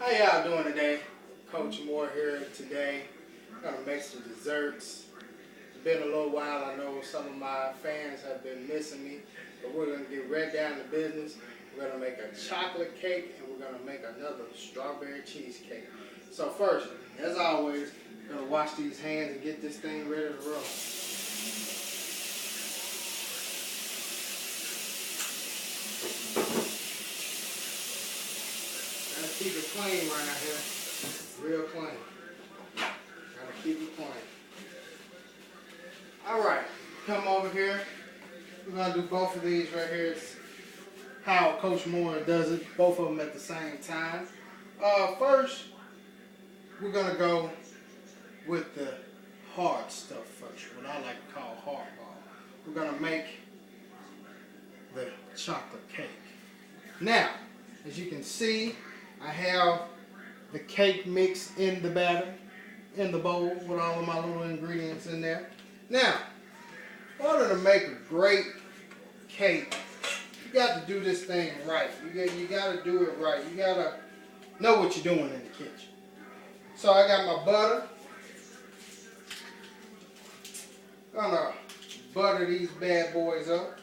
How y'all doing today? Coach Moore here today. Gonna make some desserts. It's been a little while. I know some of my fans have been missing me, but we're gonna get right down to business. We're gonna make a chocolate cake and we're gonna make another strawberry cheesecake. So first, as always, we're gonna wash these hands and get this thing ready to roll. Gotta keep it clean right here. Real clean. Gotta keep it clean. Alright, come over here. We're gonna do both of these right here. It's how Coach Moore does it, both of them at the same time. First, we're gonna go with the hard stuff first, what I like to call hardball. We're gonna make the chocolate cake. Now, as you can see, I have the cake mix in the batter, in the bowl with all of my little ingredients in there. Now, in order to make a great cake, you got to do this thing right. You got to do it right. You got to know what you're doing in the kitchen. So I got my butter. Gonna butter these bad boys up.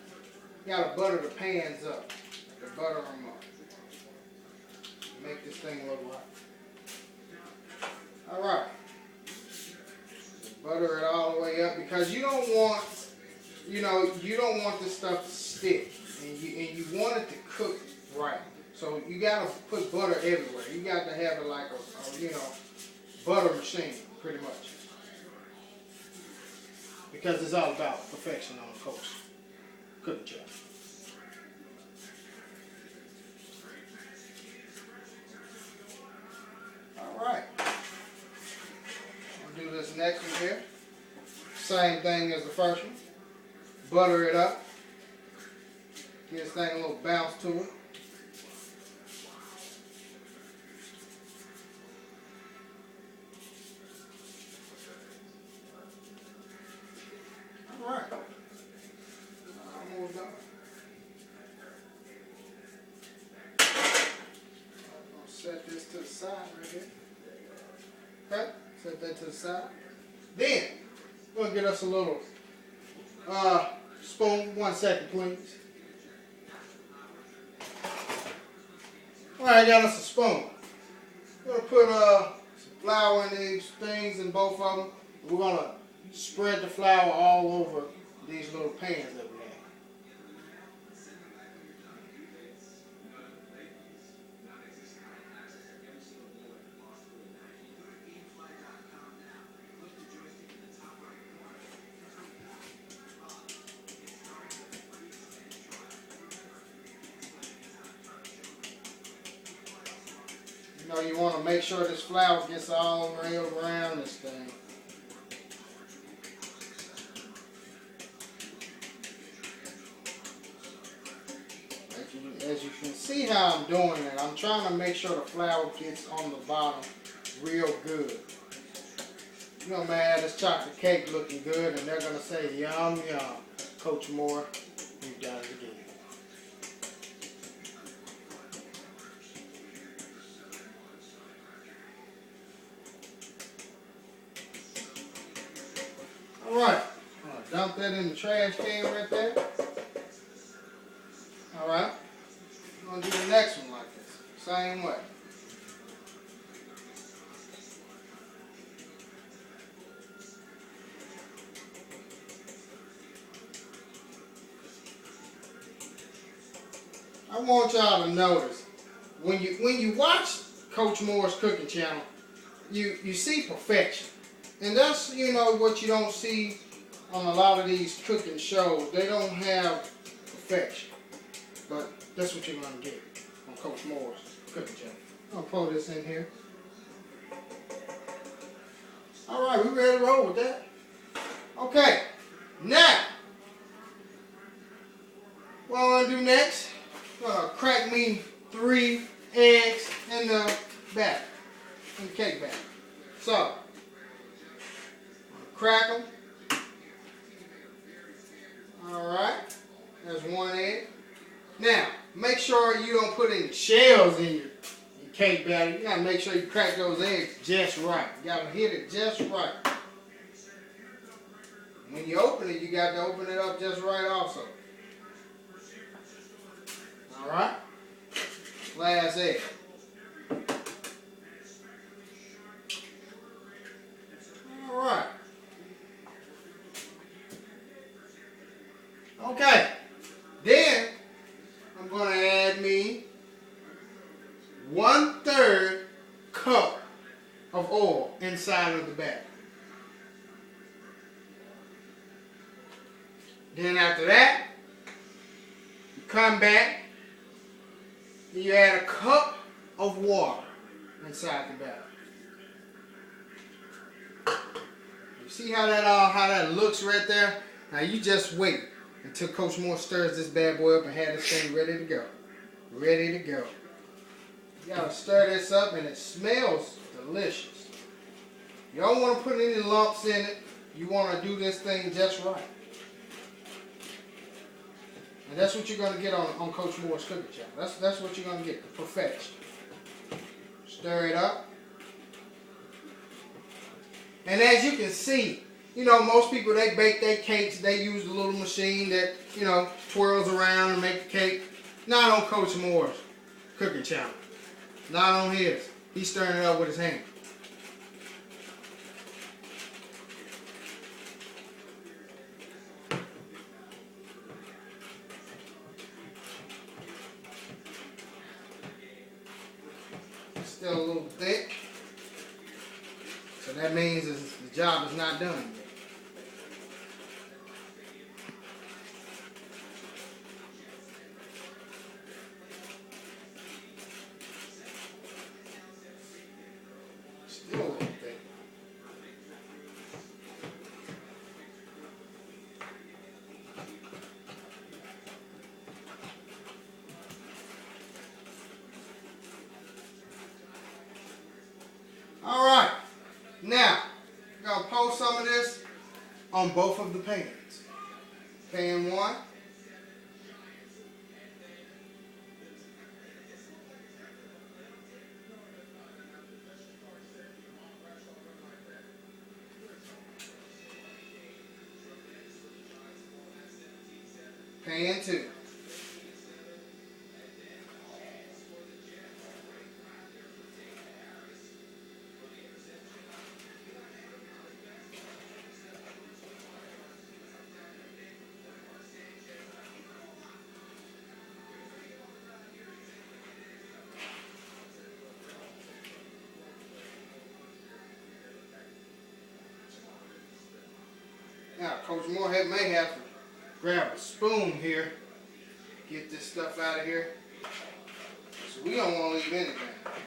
You got to butter the pans up. To butter them up. Make this thing look like. All right. Butter it all the way up because you don't want, you don't want this stuff to stick, and you want it to cook right. So you gotta put butter everywhere. You got to have it like a butter machine, pretty much, because it's all about perfection on the coast cooking job. All right. Do this next one here. Same thing as the first one. Butter it up. Give this thing a little bounce to it. Alright. Almost done. I'm going to set this to the side right here. Okay? Set that to the side. Then, we're going to get us a little spoon. 1 second, please. Alright, I got us a spoon. We're going to put some flour in these things, in both of them. We're going to spread the flour all over these little pans that we have. You want to make sure this flour gets all around this thing. As you can see how I'm doing it, I'm trying to make sure the flour gets on the bottom real good. You're going to have this chocolate cake looking good, and they're going to say, yum, yum. Coach Moore, you've got it again. Alright, I'm going to dump that in the trash can right there. Alright, I'm going to do the next one like this, same way. I want y'all to notice, when you watch Coach Moore's cooking channel, you see perfection. And that's, what you don't see on a lot of these cooking shows. They don't have perfection. But that's what you're going to get on Coach Moore's cooking channel. I'm going to pour this in here. Alright, we ready to roll with that? Okay, now, what I'm going to do next, I'm going to crack me 3 eggs in the batter, in the cake batter. So, crack them. Alright, there's 1 egg. Now, make sure you don't put any shells in your cake batter, you gotta make sure you crack those eggs just right. You gotta hit it just right. When you open it, you got to open it up just right also. Alright? Last egg. Alright. Okay. Then, I'm going to add me 1/3 cup of oil inside of the batter. Then after that, you come back and you add a cup of water inside the batter. You see how that looks right there? Now you just wait until Coach Moore stirs this bad boy up and have this thing ready to go. Ready to go. You gotta stir this up and it smells delicious. You don't want to put any lumps in it. You want to do this thing just right. And that's what you're going to get on Coach Moore's cooking channel. That's what you're going to get, perfection. Stir it up. And as you can see, you know, most people, they bake their cakes, they use the little machine that, you know, twirls around and make the cake. Not on Coach Moore's cooking channel. Not on his. He's stirring it up with his hand. Still a little thick, so that means the job is not done yet. Still a little thick. Alright, now, I'm going to pour some of this on both of the pans. Pan 1. Pan 2. Now, Coach Moore may have to grab a spoon here, get this stuff out of here. So we don't want to leave anything.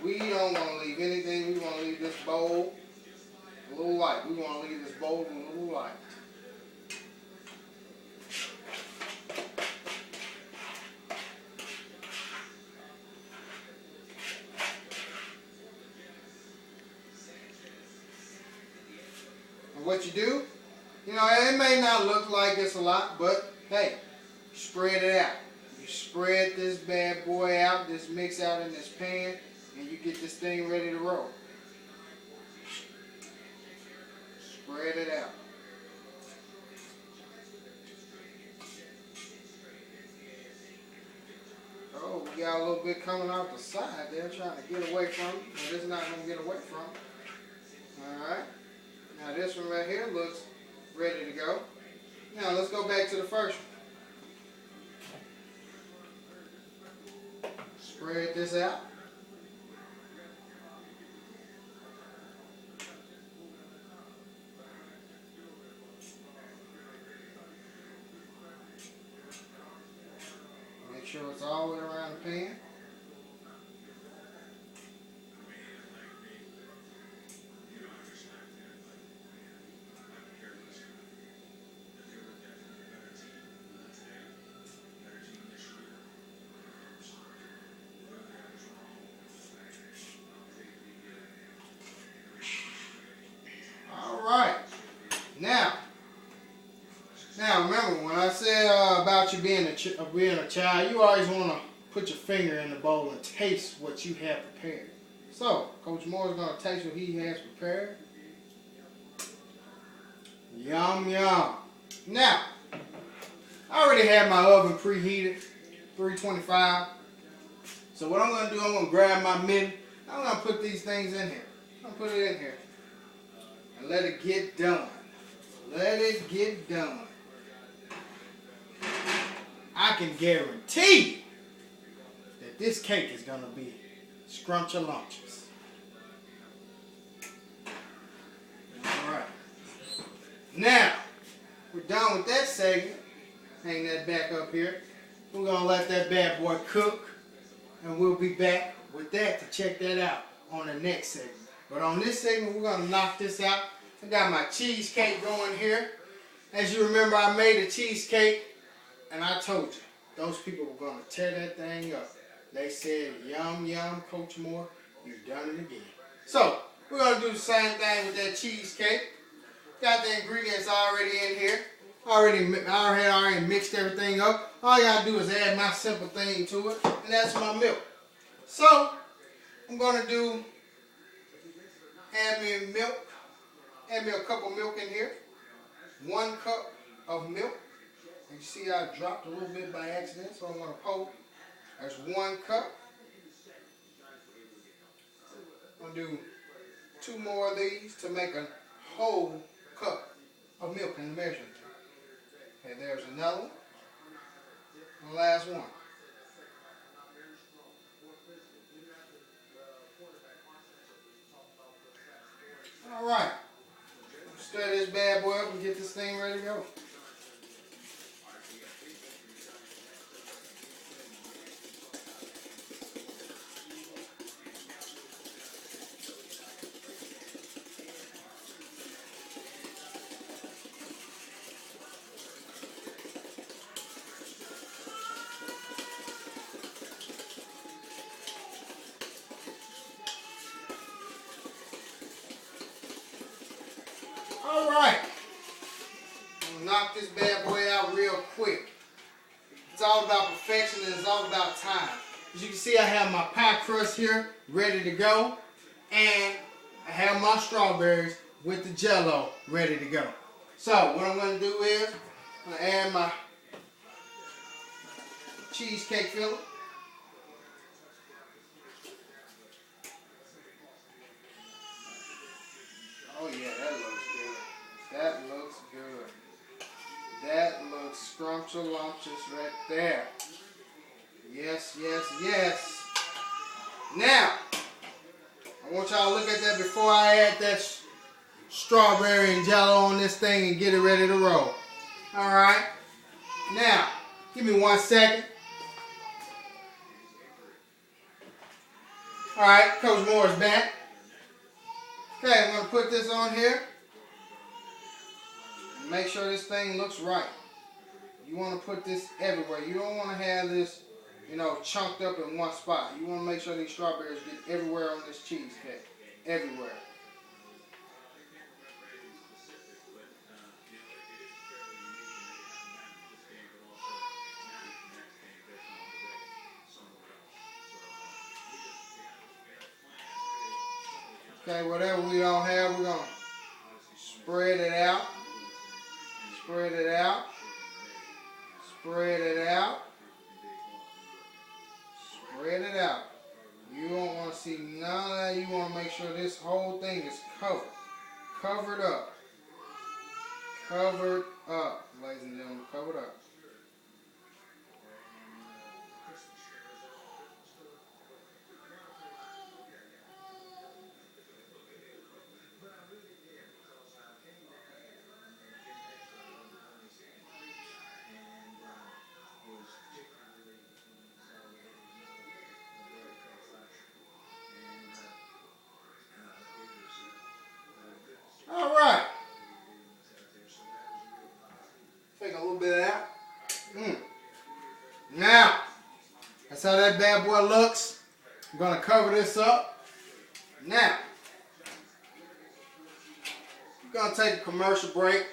We don't want to leave anything. We want to leave this bowl a little light. We want to leave this bowl a little light. And what you do, you know, it may not look like it's a lot, but hey, spread it out. You spread this bad boy out, this mix out in this pan, and you get this thing ready to roll. Spread it out. Oh, we got a little bit coming off the side there, trying to get away from it. Well, this is not going to get away from it. Alright. Now this one right here looks ready to go. Now let's go back to the first one. Spread this out. Make sure it's all the way around the pan. Now remember, when I said about you being a child, you always want to put your finger in the bowl and taste what you have prepared. So, Coach Moore is going to taste what he has prepared. Yum, yum. Now, I already have my oven preheated, 325. So what I'm going to do, I'm going to grab my mitten. I'm going to put these things in here. I'm going to put it in here. And let it get done. Let it get done. I can guarantee that this cake is going to be scrumptious. Alright. Now, we're done with that segment. Hang that back up here. We're going to let that bad boy cook. And we'll be back with that to check that out on the next segment. But on this segment, we're going to knock this out. I got my cheesecake going here. As you remember, I made a cheesecake. And I told you, those people were going to tear that thing up. They said, yum, yum, Coach Moore, you've done it again. So, we're going to do the same thing with that cheesecake. Got the ingredients already in here. I already mixed everything up. All you got to do is add my simple thing to it, and that's my milk. So, I'm going to add me milk. Add me a cup of milk in here. 1 cup of milk. You see I dropped a little bit by accident, so I'm going to pour. That's 1 cup. I'm going to do 2 more of these to make a whole cup of milk in the measuring cup. Okay, there's another one. And the last one. Alright. Stir this bad boy up and get this thing ready to go. Alright, I'm going to knock this bad boy out real quick. It's all about perfection and it's all about time. As you can see, I have my pie crust here ready to go. And I have my strawberries with the Jell-O ready to go. So, what I'm going to do is, I'm going to add my cheesecake filling. Oh yeah, that looks good. That looks good. That looks scrumptious right there. Yes, yes, yes. Now, I want y'all to look at that before I add that strawberry and Jell-O on this thing and get it ready to roll. Alright. Now, give me 1 second. Alright, Coach Moore is back. Okay, I'm going to put this on here. And make sure this thing looks right. You want to put this everywhere. You don't want to have this, chunked up in one spot. You want to make sure these strawberries get everywhere on this cheesecake. Everywhere. Okay, whatever we don't have, we're going to spread it out. Spread it out. Spread it out. Spread it out. You don't want to see none of that. You want to make sure this whole thing is covered. Covered up. Covered up, ladies and gentlemen. Covered up. Alright. Take a little bit of that. Now, that's how that bad boy looks. I'm going to cover this up. Now, we're going to take a commercial break.